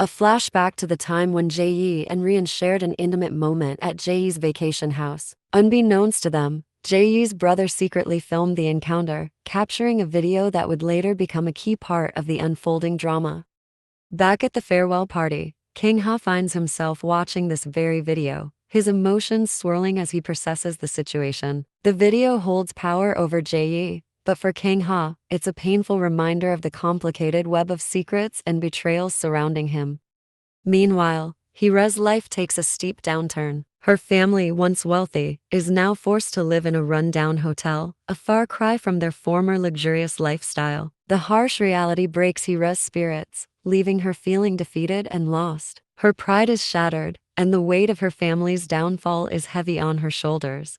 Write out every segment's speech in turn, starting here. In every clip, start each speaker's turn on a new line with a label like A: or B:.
A: A flashback to the time when Jae Yi and Rian shared an intimate moment at Jae Yi's vacation house. Unbeknownst to them, Jae Yi's brother secretly filmed the encounter, capturing a video that would later become a key part of the unfolding drama. Back at the farewell party, Kang Ha finds himself watching this very video, his emotions swirling as he processes the situation. The video holds power over Jae Yi, but for Kang Ha, it's a painful reminder of the complicated web of secrets and betrayals surrounding him. Meanwhile, Hira's life takes a steep downturn. Her family, once wealthy, is now forced to live in a run-down hotel, a far cry from their former luxurious lifestyle. The harsh reality breaks Hira's spirits, leaving her feeling defeated and lost. Her pride is shattered, and the weight of her family's downfall is heavy on her shoulders.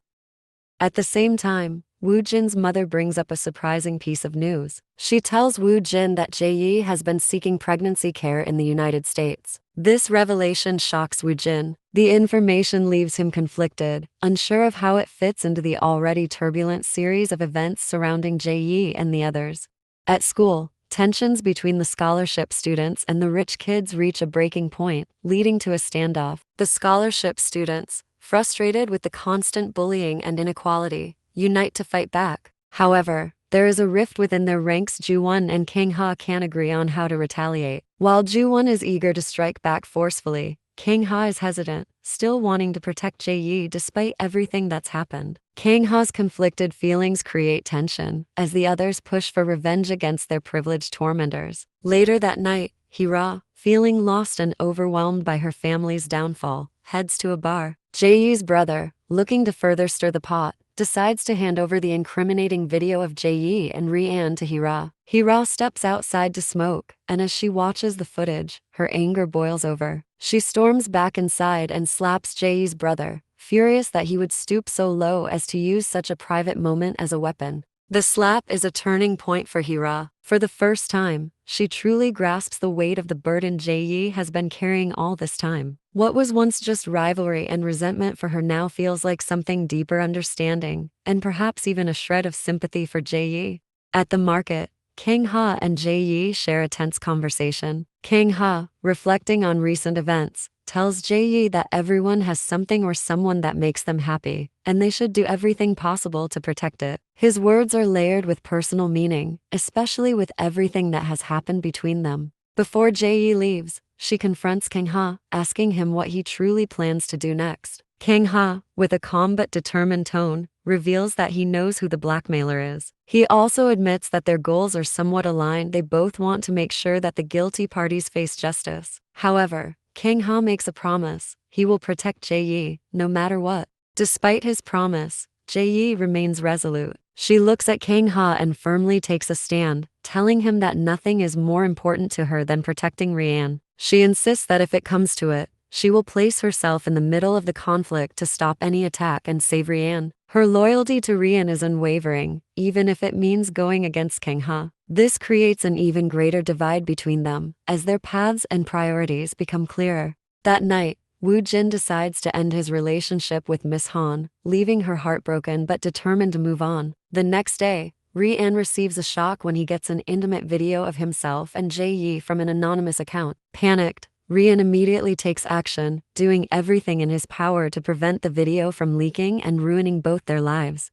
A: At the same time, Woo Jin's mother brings up a surprising piece of news. She tells Woo Jin that Jae Yi has been seeking pregnancy care in the United States. This revelation shocks Woo Jin. The information leaves him conflicted, unsure of how it fits into the already turbulent series of events surrounding Jae Yi and the others. At school, tensions between the scholarship students and the rich kids reach a breaking point, leading to a standoff. The scholarship students, frustrated with the constant bullying and inequality, unite to fight back. However, there is a rift within their ranks. Joo-won and Kang Ha can't agree on how to retaliate. While Joo-won is eager to strike back forcefully, Kang Ha is hesitant, still wanting to protect Jae Yi despite everything that's happened. Kang Ha's conflicted feelings create tension, as the others push for revenge against their privileged tormentors. Later that night, He Ra, feeling lost and overwhelmed by her family's downfall, heads to a bar. Jae Yi's brother, looking to further stir the pot, decides to hand over the incriminating video of Jae Yi and Rian to He Ra. He Ra steps outside to smoke, and as she watches the footage, her anger boils over. She storms back inside and slaps Jae Yi's brother, furious that he would stoop so low as to use such a private moment as a weapon. The slap is a turning point for He Ra. For the first time, she truly grasps the weight of the burden Jae Yi has been carrying all this time. What was once just rivalry and resentment for her now feels like something deeper: understanding, and perhaps even a shred of sympathy for Jae Yi. At the market, Kang Ha and Jae Yi share a tense conversation. Kang Ha, reflecting on recent events, tells Jae Yi that everyone has something or someone that makes them happy, and they should do everything possible to protect it. His words are layered with personal meaning, especially with everything that has happened between them. Before Jae Yi leaves, she confronts Kang Ha, asking him what he truly plans to do next. Kang Ha, with a calm but determined tone, reveals that he knows who the blackmailer is. He also admits that their goals are somewhat aligned. They both want to make sure that the guilty parties face justice. However, Kang Ha makes a promise: he will protect Jae Yi, no matter what. Despite his promise, Jae Yi remains resolute. She looks at Kang Ha and firmly takes a stand, telling him that nothing is more important to her than protecting Rian. She insists that if it comes to it, she will place herself in the middle of the conflict to stop any attack and save Rian. Her loyalty to Rian is unwavering, even if it means going against Kang Ha. This creates an even greater divide between them, as their paths and priorities become clearer. That night, Woo Jin decides to end his relationship with Miss Han, leaving her heartbroken but determined to move on. The next day, Rian receives a shock when he gets an intimate video of himself and Jae Yi from an anonymous account. Panicked, Rian immediately takes action, doing everything in his power to prevent the video from leaking and ruining both their lives.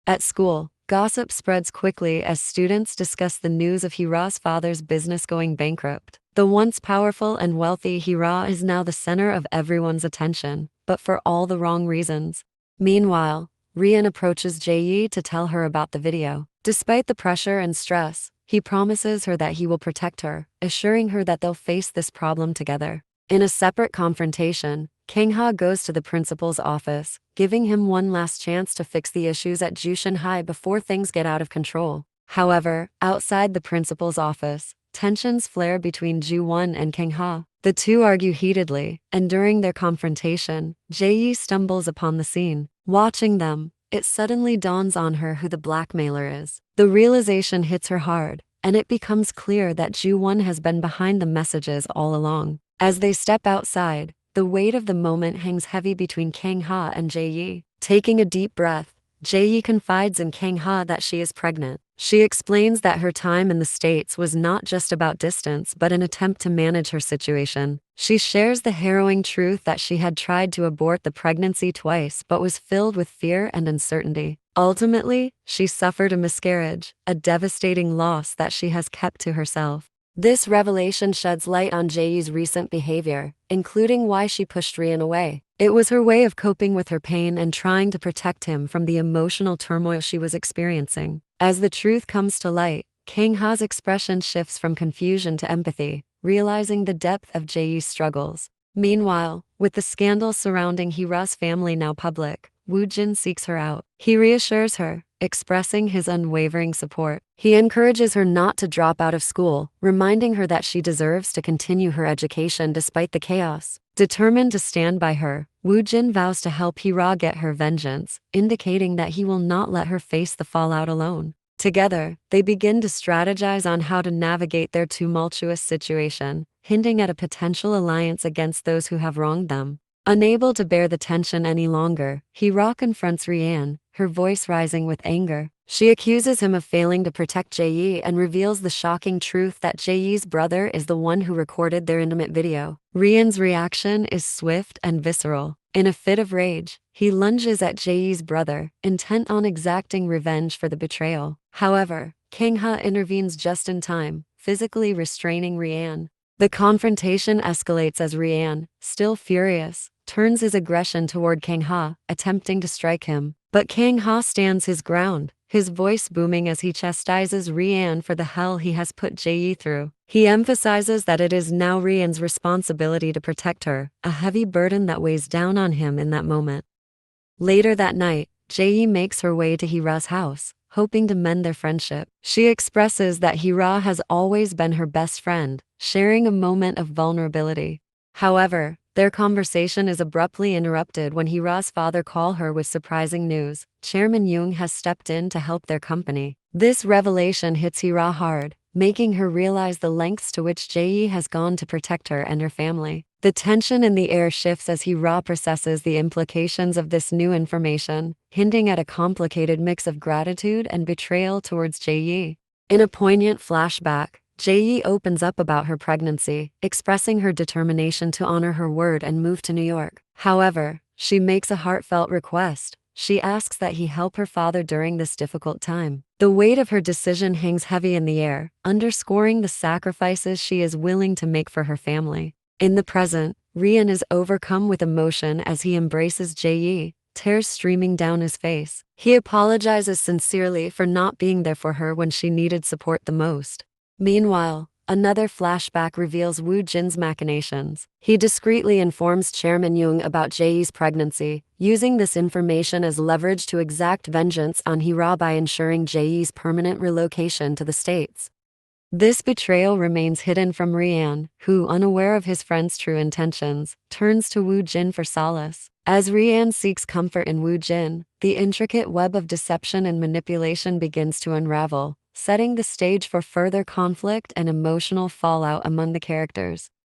A: At school, gossip spreads quickly as students discuss the news of He Ra's father's business going bankrupt. The once powerful and wealthy He Ra is now the center of everyone's attention, but for all the wrong reasons. Meanwhile, Rian approaches Jae Yi to tell her about the video. Despite the pressure and stress, he promises her that he will protect her, assuring her that they'll face this problem together. In a separate confrontation, Kang Ha goes to the principal's office, giving him one last chance to fix the issues at Jooshin High before things get out of control. However, outside the principal's office, tensions flare between Joo-won and Kang Ha. The two argue heatedly, and during their confrontation, Jae Yi stumbles upon the scene. Watching them, it suddenly dawns on her who the blackmailer is. The realization hits her hard, and it becomes clear that Joo-won has been behind the messages all along. As they step outside, the weight of the moment hangs heavy between Kang Ha and Jae Yi. Taking a deep breath, Jae Yi confides in Kang Ha that she is pregnant. She explains that her time in the States was not just about distance but an attempt to manage her situation. She shares the harrowing truth that she had tried to abort the pregnancy twice but was filled with fear and uncertainty. Ultimately, she suffered a miscarriage, a devastating loss that she has kept to herself. This revelation sheds light on Jaeyi's recent behavior, including why she pushed Rian away. It was her way of coping with her pain and trying to protect him from the emotional turmoil she was experiencing. As the truth comes to light, Kang Ha's expression shifts from confusion to empathy, realizing the depth of Jaeyi's struggles. Meanwhile, with the scandal surrounding He Ra's family now public, Woo Jin seeks her out. He reassures her, expressing his unwavering support. He encourages her not to drop out of school, reminding her that she deserves to continue her education despite the chaos. Determined to stand by her, Woo Jin vows to help He Ra get her vengeance, indicating that he will not let her face the fallout alone. Together, they begin to strategize on how to navigate their tumultuous situation, hinting at a potential alliance against those who have wronged them. Unable to bear the tension any longer, He Ra confronts Rian, her voice rising with anger. She accuses him of failing to protect Jae Yi and reveals the shocking truth that Jae Yi's brother is the one who recorded their intimate video. Rian's reaction is swift and visceral. In a fit of rage, he lunges at Jae Yi's brother, intent on exacting revenge for the betrayal. However, Kang Ha intervenes just in time, physically restraining Rian. The confrontation escalates as Rian, still furious, turns his aggression toward Kang Ha, attempting to strike him. But Kang Ha stands his ground, his voice booming as he chastises Rian for the hell he has put Jae Yi through. He emphasizes that it is now Rian's responsibility to protect her, a heavy burden that weighs down on him in that moment. Later that night, Jae Yi makes her way to He Ra's house, hoping to mend their friendship. She expresses that He Ra has always been her best friend, sharing a moment of vulnerability. However, their conversation is abruptly interrupted when He Ra's father calls her with surprising news. Chairman Yoon has stepped in to help their company. This revelation hits He Ra hard, making her realize the lengths to which Jae Yi has gone to protect her and her family. The tension in the air shifts as He Ra processes the implications of this new information, hinting at a complicated mix of gratitude and betrayal towards Jae Yi. In a poignant flashback, Jae Yi opens up about her pregnancy, expressing her determination to honor her word and move to New York. However, she makes a heartfelt request. She asks that he help her father during this difficult time. The weight of her decision hangs heavy in the air, underscoring the sacrifices she is willing to make for her family. In the present, Rian is overcome with emotion as he embraces Jae Yi, tears streaming down his face. He apologizes sincerely for not being there for her when she needed support the most. Meanwhile, another flashback reveals Woo Jin's machinations. He discreetly informs Chairman Yoon about Jae Yi's pregnancy, using this information as leverage to exact vengeance on He Ra by ensuring Jae Yi's permanent relocation to the States. This betrayal remains hidden from Rian, who, unaware of his friend's true intentions, turns to Woo Jin for solace. As Rian seeks comfort in Woo Jin, the intricate web of deception and manipulation begins to unravel, setting the stage for further conflict and emotional fallout among the characters.